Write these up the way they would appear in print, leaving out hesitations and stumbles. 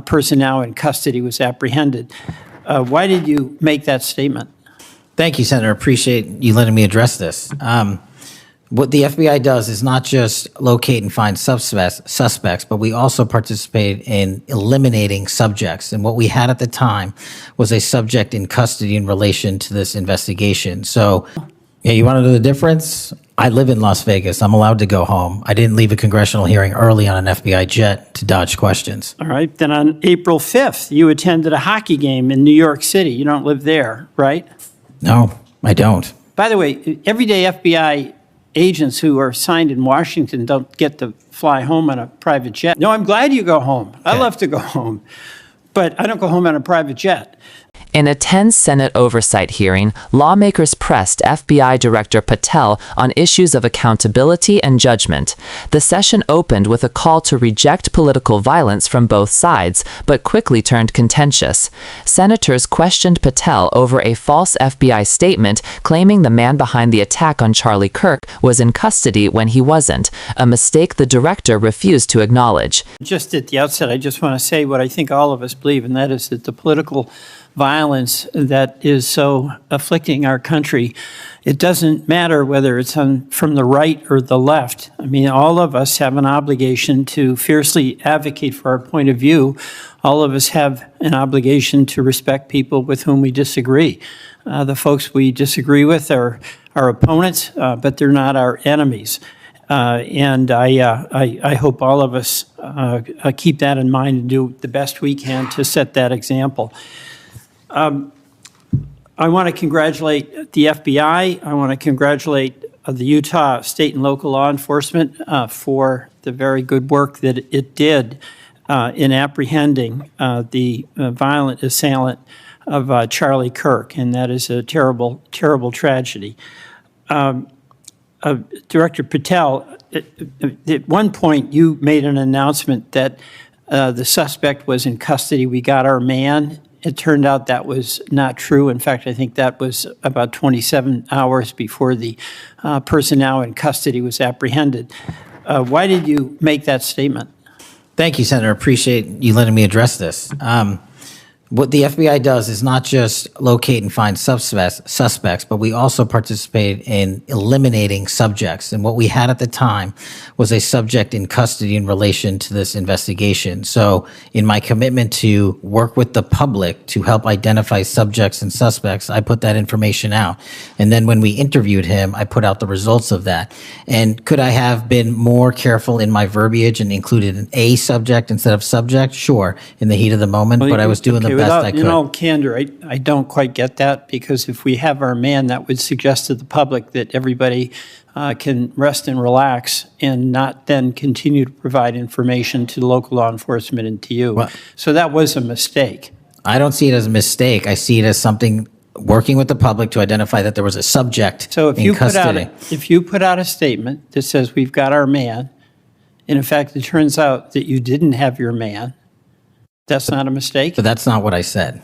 person now in custody was apprehended. Why did you make that statement? Thank you, Senator. Appreciate you letting me address this. What the FBI does is not just locate and find suspects, but we also participate in eliminating subjects. And what we had at the time was a subject in custody in relation to this investigation. So, yeah, you want to know the difference? I live in Las Vegas. I'm allowed to go home. I didn't leave a congressional hearing early on an FBI jet to dodge questions. All right. Then on April 5th, you attended a hockey game in New York City. You don't live there, right? No, I don't. By the way, everyday FBI agents who are assigned in Washington don't get to fly home on a private jet. No, I'm glad you go home. I love to go home, but I don't go home on a private jet. In a tense Senate oversight hearing, lawmakers pressed FBI Director Patel on issues of accountability and judgment. The session opened with a call to reject political violence from both sides, but quickly turned contentious. Senators questioned Patel over a false FBI statement claiming the man behind the attack on Charlie Kirk was in custody when he wasn't, a mistake the director refused to acknowledge. Just at the outset, I just want to say what I think all of us believe, and that is that the political violence that is so afflicting our country, it doesn't matter whether it's from the right or the left. I mean, all of us have an obligation to fiercely advocate for our point of view. All of us have an obligation to respect people with whom we disagree. The folks we disagree with are our opponents, but they're not our enemies. And I hope all of us keep that in mind and do the best we can to set that example. I want to congratulate the FBI. I want to congratulate the Utah state and local law enforcement for the very good work that it did in apprehending the violent assailant of Charlie Kirk, and that is a terrible, terrible tragedy. Director Patel, at one point you made an announcement that the suspect was in custody. We got our man. It turned out that was not true. In fact, I think that was about 27 hours before the person now in custody was apprehended. Why did you make that statement? Thank you, Senator. Appreciate you letting me address this. What the FBI does is not just locate and find suspects, but we also participate in eliminating subjects. And what we had at the time was a subject in custody in relation to this investigation. So in my commitment to work with the public to help identify subjects and suspects, I put that information out. And then when we interviewed him, I put out the results of that. And could I have been more careful in my verbiage and included an A subject instead of subject? Sure, in the heat of the moment, but I was doing the best I could. In all candor, I don't quite get that, because if we have our man, that would suggest to the public that everybody can rest and relax and not then continue to provide information to local law enforcement and to you. Well, so that was a mistake. I don't see it as a mistake. I see it as something working with the public to identify that there was a subject So if in you custody. if you put out a statement that says we've got our man, and in fact it turns out that you didn't have your man, that's not a mistake? But that's not what I said.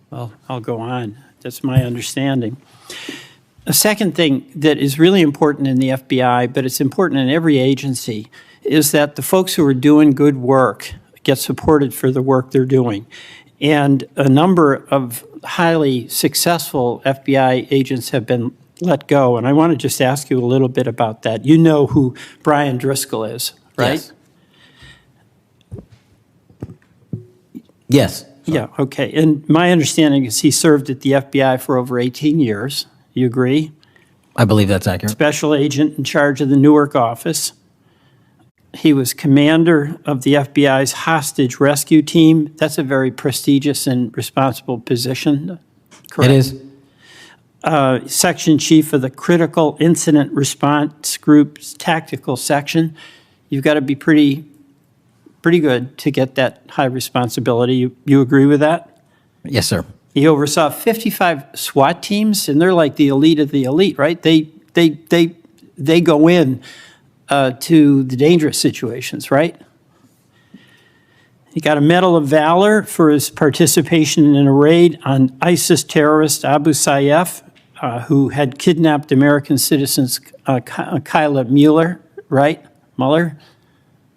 Well, I'll go on. That's my understanding. A second thing that is really important in the FBI, but it's important in every agency, is that the folks who are doing good work get supported for the work they're doing. And a number of highly successful FBI agents have been let go. And I want to just ask you a little bit about that. You know who Brian Driscoll is, right? Yes. Yes. Yeah, okay. And my understanding is he served at the FBI for over 18 years. You agree? I believe that's accurate. Special agent in charge of the Newark office. He was commander of the FBI's hostage rescue team. That's a very prestigious and responsible position, correct? It is. Section chief of the Critical Incident Response Group's tactical section. You've got to be pretty good to get that high responsibility. You agree with that? Yes, sir. He oversaw 55 SWAT teams, and they're like the elite of the elite, right? They go in to the dangerous situations, right? He got a Medal of Valor for his participation in a raid on ISIS terrorist Abu Sayyaf, who had kidnapped American citizens Kyla Mueller, right? Mueller?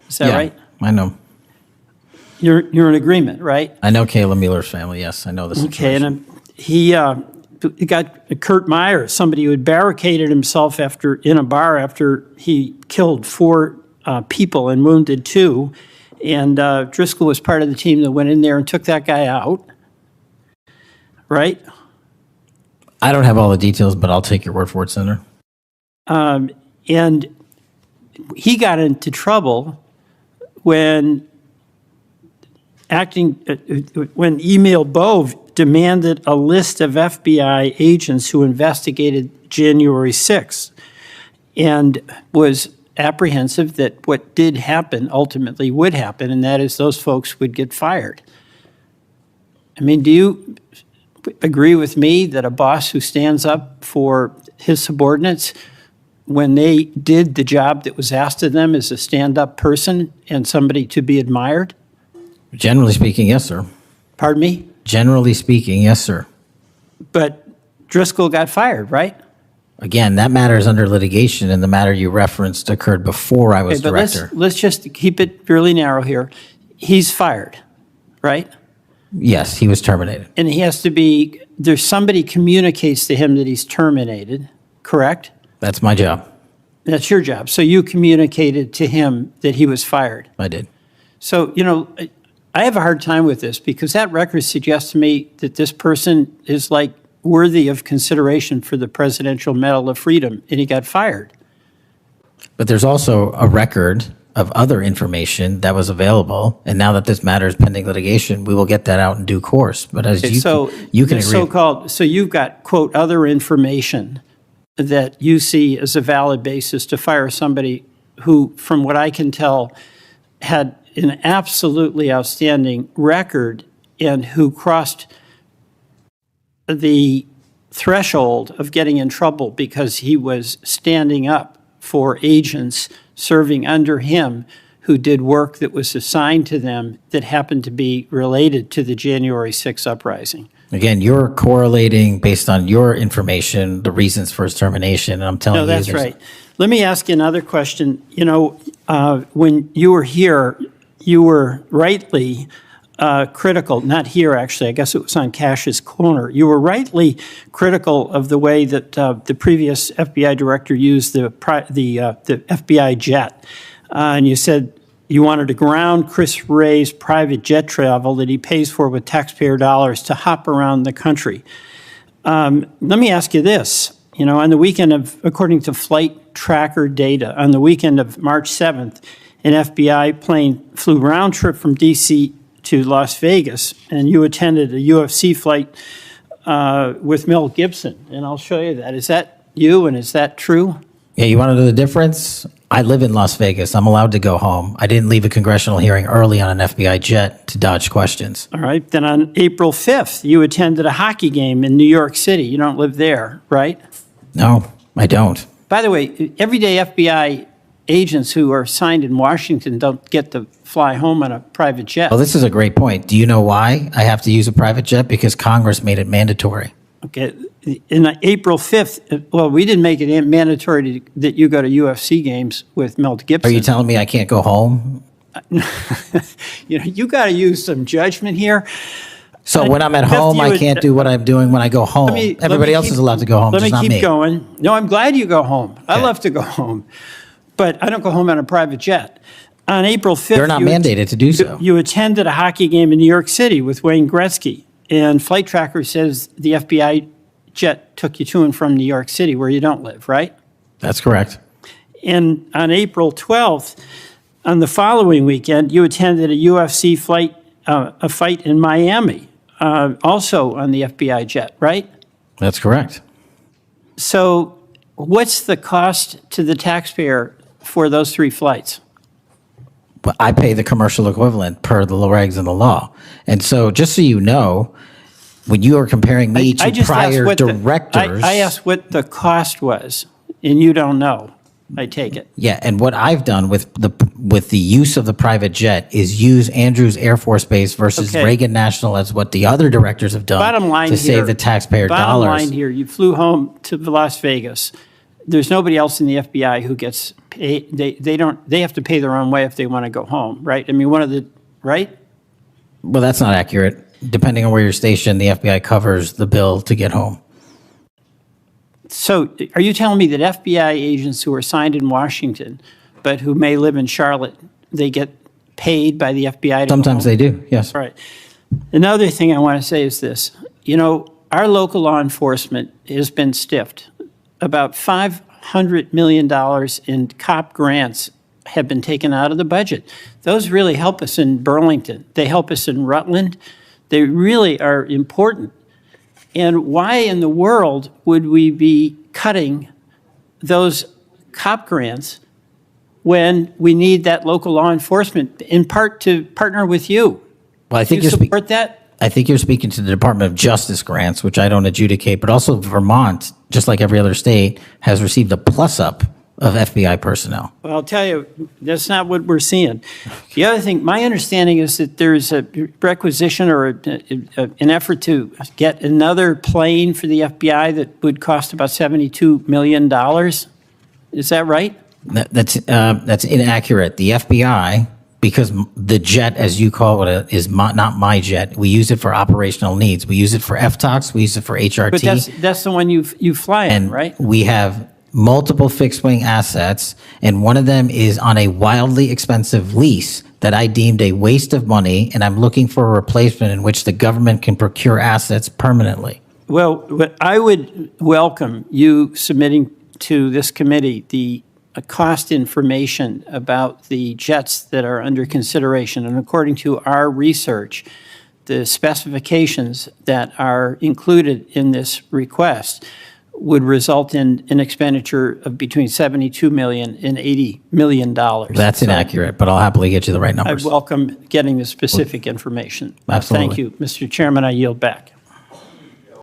Is that right? I know. You're in agreement, right? I know Kayla Mueller's family. Yes, I know this. Okay, and he got Kurt Meyer, somebody who had barricaded himself in a bar after he killed 4 people and wounded 2. And Driscoll was part of the team that went in there and took that guy out, right? I don't have all the details, but I'll take your word for it, Senator. And he got into trouble when Emil Bove demanded a list of FBI agents who investigated January 6th and was apprehensive that what did happen ultimately would happen, and that is those folks would get fired. I mean, do you agree with me that a boss who stands up for his subordinates when they did the job that was asked of them is a stand-up person and somebody to be admired? Generally speaking, yes, sir. Pardon me? Generally speaking, yes, sir. But Driscoll got fired, right? Again, that matter is under litigation, and the matter you referenced occurred before I was Okay, but director. let's just keep it really narrow here. He's fired, right? Yes, he was terminated. And he has to be, there's somebody communicates to him that he's terminated, correct? That's my job. That's your job. So you communicated to him that he was fired. I did. So, I have a hard time with this because that record suggests to me that this person is like worthy of consideration for the Presidential Medal of Freedom, and he got fired. But there's also a record of other information that was available, and now that this matter is pending litigation, we will get that out in due course. But as you can agree, so you've got, quote, other information that you see as a valid basis to fire somebody who, from what I can tell, had an absolutely outstanding record and who crossed the threshold of getting in trouble because he was standing up for agents serving under him who did work that was assigned to them that happened to be related to the January 6th uprising. Again, you're correlating based on your information the reasons for his termination, and I'm telling you. No, that's right. Let me ask you another question. When you were here, you were rightly critical, not here actually, I guess it was on Kash's corner. You were rightly critical of the way that the previous FBI director used the FBI jet. And you said you wanted to ground Chris Wray's private jet travel that he pays for with taxpayer dollars to hop around the country. Let me ask you this. On the weekend of, according to flight tracker data, on the weekend of March 7th, an FBI plane flew round trip from D.C. to Las Vegas, and you attended a UFC fight with Mel Gibson, and I'll show you that. Is that you, and is that true? Yeah, you want to know the difference? I live in Las Vegas. I'm allowed to go home. I didn't leave a congressional hearing early on an FBI jet to dodge questions. All right. Then on April 5th, you attended a hockey game in New York City. You don't live there, right? No, I don't. By the way, everyday FBI agents who are assigned in Washington don't get to fly home on a private jet. Well, this is a great point. Do you know why I have to use a private jet? Because Congress made it mandatory. Okay. In April 5th, well, we didn't make it mandatory that you go to UFC games with Mel Gibson. Are you telling me I can't go home? You got to use some judgment here. So when I'm at home, I can't do what I'm doing when I go home. Everybody else is allowed to go home, just not me. Let me keep going. No, I'm glad you go home. I love to go home. But I don't go home on a private jet. On April 5th, they're not mandated to do so. You attended a hockey game in New York City with Wayne Gretzky, and Flight Tracker says the FBI jet took you to and from New York City, where you don't live, right? That's correct. And on April 12th, on the following weekend, you attended a UFC a fight in Miami, also on the FBI jet, right? That's correct. So what's the cost to the taxpayer for those 3 flights? Well, I pay the commercial equivalent per the regs and the law. And so just so you know, when you are comparing me to prior directors. I asked what the cost was, and you don't know, I take it. Yeah, and what I've done with the use of the private jet is use Andrews Air Force Base versus Reagan National as what the other directors have done Bottom line to here, save the taxpayer dollars. Bottom line here, you flew home to Las Vegas. there's nobody else in the FBI who gets paid. They have to pay their own way if they want to go home, right? I mean, right? Well, that's not accurate. Depending on where you're stationed, the FBI covers the bill to get home. So are you telling me that FBI agents who are assigned in Washington, but who may live in Charlotte, they get paid by the FBI to Sometimes go home? they do, yes. Right. Another thing I want to say is this. You know, our local law enforcement has been stiffed. About $500 million in cop grants have been taken out of the budget. Those really help us in Burlington. They help us in Rutland. They really are important. And why in the world would we be cutting those cop grants when we need that local law enforcement, in part to partner with you? Well, I think Do you you're support that? I think you're speaking to the Department of Justice grants, which I don't adjudicate, but also Vermont, just like every other state, has received a plus-up of FBI personnel. Well, I'll tell you, that's not what we're seeing. The other thing, my understanding is that there's a requisition or an effort to get another plane for the FBI that would cost about $72 million. Is that right? That's inaccurate. The FBI, because the jet, as you call it, is not my jet. We use it for operational needs. We use it for FTOX. We use it for HRT. But that's the one you fly in, right? We have multiple fixed-wing assets, and one of them is on a wildly expensive lease that I deemed a waste of money, and I'm looking for a replacement in which the government can procure assets permanently. Well, I would welcome you submitting to this committee the cost information about the jets that are under consideration. And according to our research, the specifications that are included in this request would result in an expenditure of between $72 million and $80 million. That's inaccurate, but I'll happily get you the right I numbers. welcome getting the specific information. Absolutely. Thank you, Mr. Chairman. I yield back.